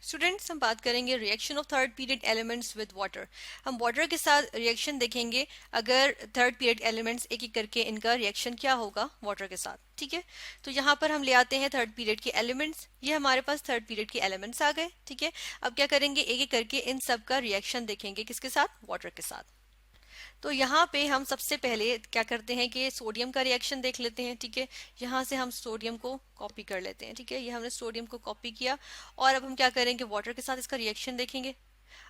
Students, हम बात करेंगे reaction of third period elements with water. हम वाटर के साथ रिएक्शन देखेंगे, अगर थर्ड पीरियड एलिमेंट्स एक एक करके इनका रिएक्शन क्या होगा वाटर के साथ। ठीक है, तो यहाँ पर हम ले आते हैं थर्ड पीरियड के एलिमेंट्स। ये हमारे पास थर्ड पीरियड के एलिमेंट्स आ गए। ठीक है, अब क्या करेंगे, एक एक करके इन सब का रिएक्शन देखेंगे, किसके साथ, वाटर के साथ। तो यहाँ पे हम सबसे पहले क्या करते हैं कि सोडियम का रिएक्शन देख लेते हैं। ठीक है, यहाँ से हम सोडियम को कॉपी कर लेते हैं। ठीक है, ये हमने सोडियम को कॉपी किया और अब हम क्या करेंगे, वाटर के साथ इसका रिएक्शन देखेंगे।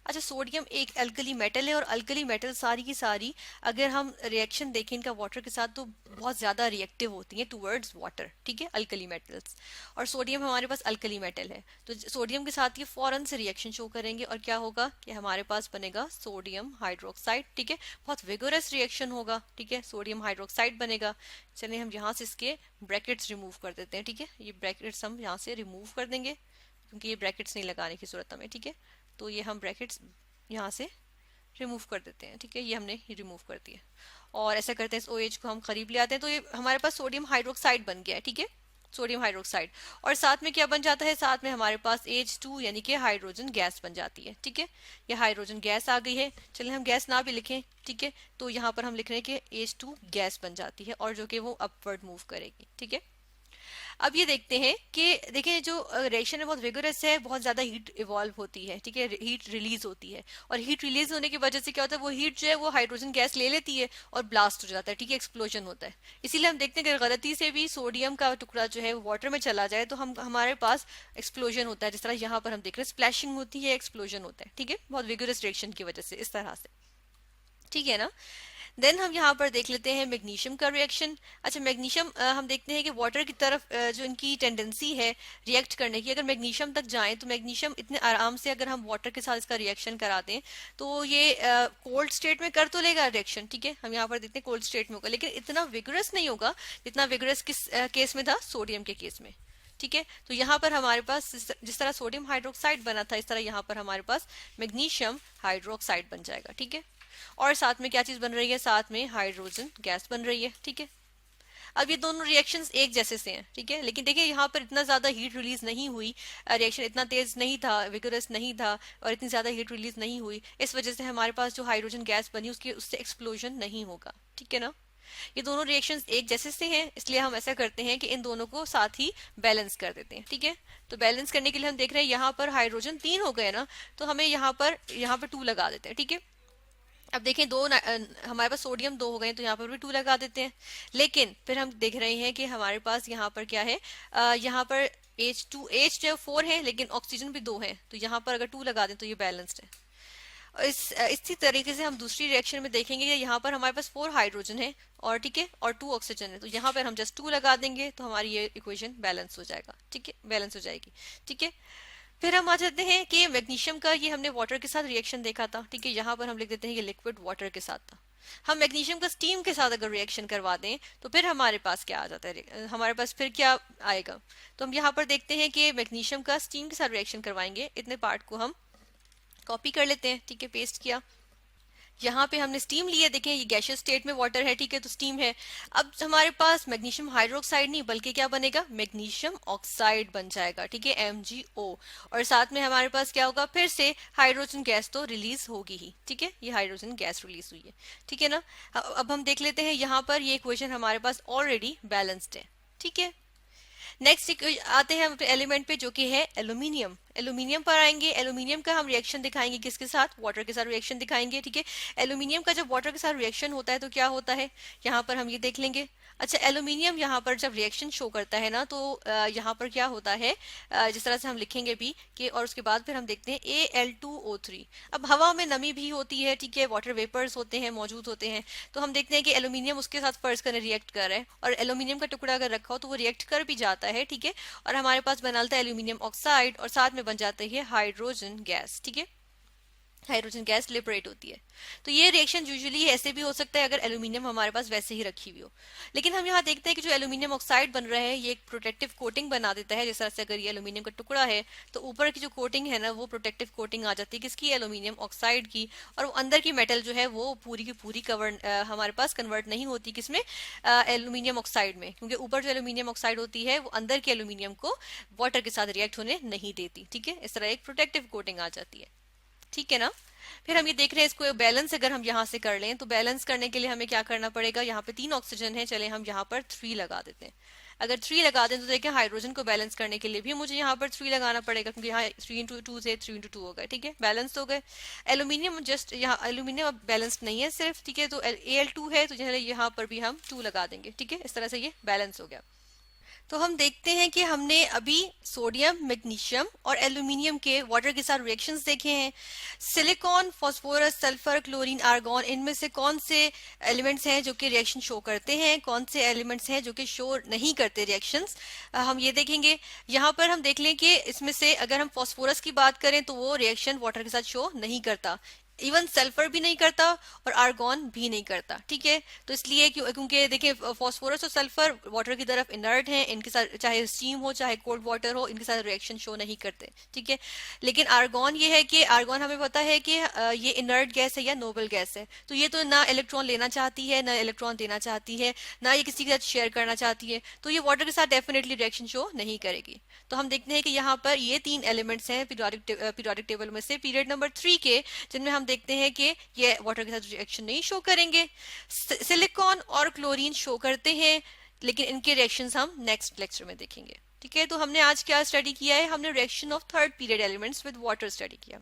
अच्छा, सोडियम एक अल्कली मेटल है और अल्कली मेटल सारी की सारी अगर हम रिएक्शन देखें इनका वाटर के साथ तो बहुत ज्यादा रिएक्टिव होती हैं टूवर्ड्स वाटर। ठीक है, अल्कली मेटल्स, और सोडियम हमारे पास अल्कली मेटल है, तो सोडियम के साथ ये फौरन से रिएक्शन शो करेंगे और क्या होगा कि हमारे पास बनेगा सोडियम हाइड्रोक्साइड। ठीक है, बहुत विगोरस रिएक्शन होगा। ठीक है, सोडियम हाइड्रोक्साइड बनेगा। चलिए हम यहाँ से इसके ब्रैकेट्स रिमूव कर देते हैं। ठीक है, ये ब्रैकेट्स हम यहाँ से रिमूव कर देंगे क्योंकि ये ब्रैकेट्स नहीं लगाने की जरूरत हमें। ठीक है, तो ये हम ब्रैकेट्स यहाँ से रिमूव कर देते हैं। ठीक है, ये हमने रिमूव कर दिया और ऐसा करते हैं, इस OH को हम करीब ले आते हैं, तो ये हमारे पास सोडियम हाइड्रोक्साइड बन गया है। ठीक है, सोडियम हाइड्रोक्साइड, और साथ में क्या बन जाता है, साथ में हमारे पास H2 यानी कि हाइड्रोजन गैस बन जाती है। ठीक है, ये हाइड्रोजन गैस आ गई है। चलिए हम गैस ना भी लिखें, ठीक है, तो यहाँ पर हम लिख रहे हैं कि H2 गैस बन जाती है और जो कि वो अपवर्ड मूव करेगी। ठीक है, अब ये देखते हैं कि देखिए जो रिएक्शन है बहुत विगरस है, बहुत ज्यादा हीट इवॉल्व होती है। ठीक है, हीट रिलीज होती है और हीट रिलीज होने की वजह से क्या होता है, वो हीट जो है वो हाइड्रोजन गैस ले लेती है और ब्लास्ट हो जाता है। ठीक है, एक्सप्लोजन होता है। इसीलिए हम देखते हैं कि गलती से भी सोडियम का टुकड़ा जो है वो वाटर में चला जाए तो हम हमारे पास एक्सप्लोजन होता है, जिस तरह यहाँ पर हम देख रहे हैं स्प्लैशिंग होती है, एक्सप्लोजन होता है। ठीक है, बहुत विगरस रिएक्शन की वजह से इस तरह से। ठीक है ना, देन हम यहाँ पर देख लेते हैं मैग्नीशियम का रिएक्शन। अच्छा, मैग्नीशियम हम देखते हैं कि वाटर की तरफ जो इनकी टेंडेंसी है रिएक्ट करने की, अगर मैग्नीशियम तक जाएं तो मैग्नीशियम इतने आराम से अगर हम वाटर के साथ इसका रिएक्शन कराते हैं तो ये कोल्ड स्टेट में कर तो लेगा रिएक्शन। ठीक है, हम यहाँ पर देखते हैं कोल्ड स्टेट में होगा, लेकिन इतना विगरस नहीं होगा जितना विगरस किस केस में था, सोडियम के केस में। ठीक है, तो यहाँ पर हमारे पास जिस तरह सोडियम हाइड्रोक्साइड बना था, इस तरह यहाँ पर हमारे पास मैग्नीशियम हाइड्रोक्साइड बन जाएगा। ठीक है, और साथ में क्या चीज बन रही है, साथ में हाइड्रोजन गैस बन रही है। ठीक है, अब ये दोनों रिएक्शंस एक जैसे से हैं। ठीक है, लेकिन देखिए यहाँ पर इतना ज्यादा हीट रिलीज नहीं हुई, रिएक्शन इतना तेज नहीं था, विगरस नहीं था और इतनी ज्यादा हीट रिलीज नहीं हुई, इस वजह से हमारे पास जो हाइड्रोजन गैस बनी उसके उससे एक्सप्लोजन नहीं होगा। ठीक है ना, ये दोनों रिएक्शंस एक जैसे से हैं, इसलिए हम ऐसा करते हैं कि इन दोनों को साथ ही बैलेंस कर देते हैं। ठीक है, तो बैलेंस करने के लिए हम देख रहे हैं यहाँ पर हाइड्रोजन 3 हो गए ना, तो हमें यहाँ पर 2 लगा देते हैं। ठीक है, अब देखें हमारे पास सोडियम 2 हो गए तो यहाँ पर भी 2 लगा देते हैं। लेकिन फिर हम देख रहे हैं कि हमारे पास यहाँ पर क्या है, यहाँ पर H जो 4 है लेकिन ऑक्सीजन भी 2 है, तो यहाँ पर अगर 2 लगा दें तो ये बैलेंस्ड है। और इसी तरीके से हम दूसरी रिएक्शन में देखेंगे कि यहाँ पर हमारे पास 4 हाइड्रोजन है और ठीक है और 2 ऑक्सीजन है, तो यहाँ पर हम जस्ट 2 लगा देंगे तो हमारी ये इक्वेशन बैलेंस हो जाएगा। ठीक है, बैलेंस हो जाएगी। ठीक है, फिर हम आ जाते हैं कि मैग्नीशियम का, ये हमने वाटर के साथ रिएक्शन देखा था। ठीक है, यहाँ पर हम लिख देते हैं कि लिक्विड वाटर के साथ था। हम मैग्नीशियम का स्टीम के साथ अगर रिएक्शन करवा दें तो फिर हमारे पास क्या आ जाता है, हमारे पास फिर क्या आएगा, तो हम यहाँ पर देखते हैं कि मैग्नीशियम का स्टीम के साथ रिएक्शन करवाएंगे। इतने पार्ट को हम कॉपी कर लेते हैं। ठीक है, पेस्ट किया, यहाँ पे हमने स्टीम लिया, देखें ये गैशियस स्टेट में वाटर है। ठीक है, तो स्टीम है। अब हमारे पास मैग्नीशियम हाइड्रोक्साइड नहीं बल्कि क्या बनेगा, मैग्नीशियम ऑक्साइड बन जाएगा। ठीक है, MgO, और साथ में हमारे पास क्या होगा, फिर से हाइड्रोजन गैस तो रिलीज होगी ही। ठीक है, ये हाइड्रोजन गैस रिलीज हुई है। ठीक है ना, अब हम देख लेते हैं यहाँ पर ये इक्वेशन हमारे पास ऑलरेडी बैलेंस्ड है। ठीक है, नेक्स्ट आते हैं हम एलिमेंट पे जो कि है एल्यूमिनियम। एल्यूमिनियम पर आएंगे, एल्यूमिनियम का हम रिएक्शन दिखाएंगे किसके साथ, वाटर के साथ रिएक्शन दिखाएंगे। ठीक है, एल्यूमिनियम का जब वाटर के साथ रिएक्शन होता है तो क्या होता है, यहाँ पर हम ये देख लेंगे। अच्छा, एल्यूमिनियम यहाँ पर जब रिएक्शन शो करता है ना तो यहाँ पर क्या होता है, जिस तरह से हम लिखेंगे भी कि, और उसके बाद फिर हम देखते हैं Al2O3। अब हवा में नमी भी होती है। ठीक है, वाटर वेपर्स होते हैं, मौजूद होते हैं, तो हम देखते हैं कि एल्यूमिनियम उसके साथ फर्ज करने रिएक्ट कर रहा है और एल्यूमिनियम का टुकड़ा अगर रखा हो तो वो रिएक्ट कर भी जाता है। ठीक है, और हमारे पास बनता है एल्यूमिनियम ऑक्साइड और साथ में बन जाता है हाइड्रोजन गैस। ठीक है, हाइड्रोजन गैस लिबरेट होती है। तो ये रिएक्शन यूजुअली ऐसे भी हो सकता है अगर एल्यूमिनियम हमारे पास वैसे ही रखी हुई हो। लेकिन हम यहाँ देखते हैं कि जो एल्यूमिनियम ऑक्साइड बन रहा है ये एक प्रोटेक्टिव कोटिंग बना देता है। जैसे अगर ये एल्यूमिनियम का टुकड़ा है तो ऊपर की जो कोटिंग है ना वो प्रोटेक्टिव कोटिंग आ जाती है किसकी, एल्यूमिनियम ऑक्साइड की। और वो अंदर की मेटल जो है वो पूरी की पूरी कवर हमारे पास कन्वर्ट नहीं होती किसमें, एल्यूमिनियम ऑक्साइड में, क्योंकि ऊपर जो एल्यूमिनियम ऑक्साइड होती है वो अंदर के एल्यूमिनियम को वाटर के साथ रिएक्ट होने नहीं देती। ठीक है, इस तरह एक प्रोटेक्टिव कोटिंग आ जाती है। ठीक है ना। फिर हम ये देख रहे हैं इसको बैलेंस अगर हम यहाँ से कर लें तो बैलेंस करने के लिए हमें क्या करना पड़ेगा, यहाँ पे 3 ऑक्सीजन है, चले हम यहाँ पर 3 लगा देते हैं। अगर 3 लगा दें तो देखें हाइड्रोजन को बैलेंस करने के लिए भी मुझे यहाँ पर 3 लगाना पड़ेगा, क्योंकि यहाँ 3 into 2 से 3 into 2 हो गए। ठीक है, बैलेंस हो गए। एल्यूमिनियम जस्ट यहाँ एल्यूमिनियम अब बैलेंस नहीं है सिर्फ, ठीक है, तो Al2 है तो यहाँ पर भी हम 2 लगा देंगे। ठीक है, इस तरह से ये बैलेंस हो गया। तो हम देखते हैं कि हमने अभी सोडियम, मैग्नीशियम और एल्यूमिनियम के वाटर के साथ रिएक्शंस देखे हैं। Silicon, phosphorus, sulphur, chlorine, argon, इनमें से कौन से एलिमेंट्स हैं जो कि रिएक्शन शो करते हैं, कौन से एलिमेंट्स हैं जो कि शो नहीं करते रिएक्शंस, हम ये देखेंगे। यहाँ पर हम देख लें कि इसमें से अगर हम फास्फोरस की बात करें तो वो रिएक्शन वाटर के साथ शो नहीं करता, इवन सल्फर भी नहीं करता और आर्गॉन भी नहीं करता। ठीक है, तो इसलिए क्योंकि देखिए फास्फोरस और सल्फर वाटर की तरफ इनर्ट हैं, इनके साथ चाहे स्टीम हो चाहे कोल्ड वाटर हो इनके साथ रिएक्शन शो नहीं करते। ठीक है, लेकिन आर्गॉन ये है कि आर्गॉन हमें पता है कि ये इनर्ट गैस है या नोबल गैस है, तो ये तो ना इलेक्ट्रॉन लेना चाहती है ना इलेक्ट्रॉन देना चाहती है, ना ये किसी के साथ शेयर करना चाहती है, तो ये वाटर के साथ डेफिनेटली रिएक्शन शो नहीं करेगी। तो हम देखते हैं कि यहाँ पर ये 3 एलिमेंट्स हैं पीरियोडिक टेबल में से पीरियड नंबर 3 के, जिनमें हम देखते हैं कि ये वाटर के साथ रिएक्शन नहीं शो करेंगे। सिलिकॉन और क्लोरीन शो करते हैं, लेकिन इनके रिएक्शंस हम नेक्स्ट लेक्चर में देखेंगे। ठीक है, तो हमने आज क्या स्टडी किया है, हमने reaction of third period elements with water study किया।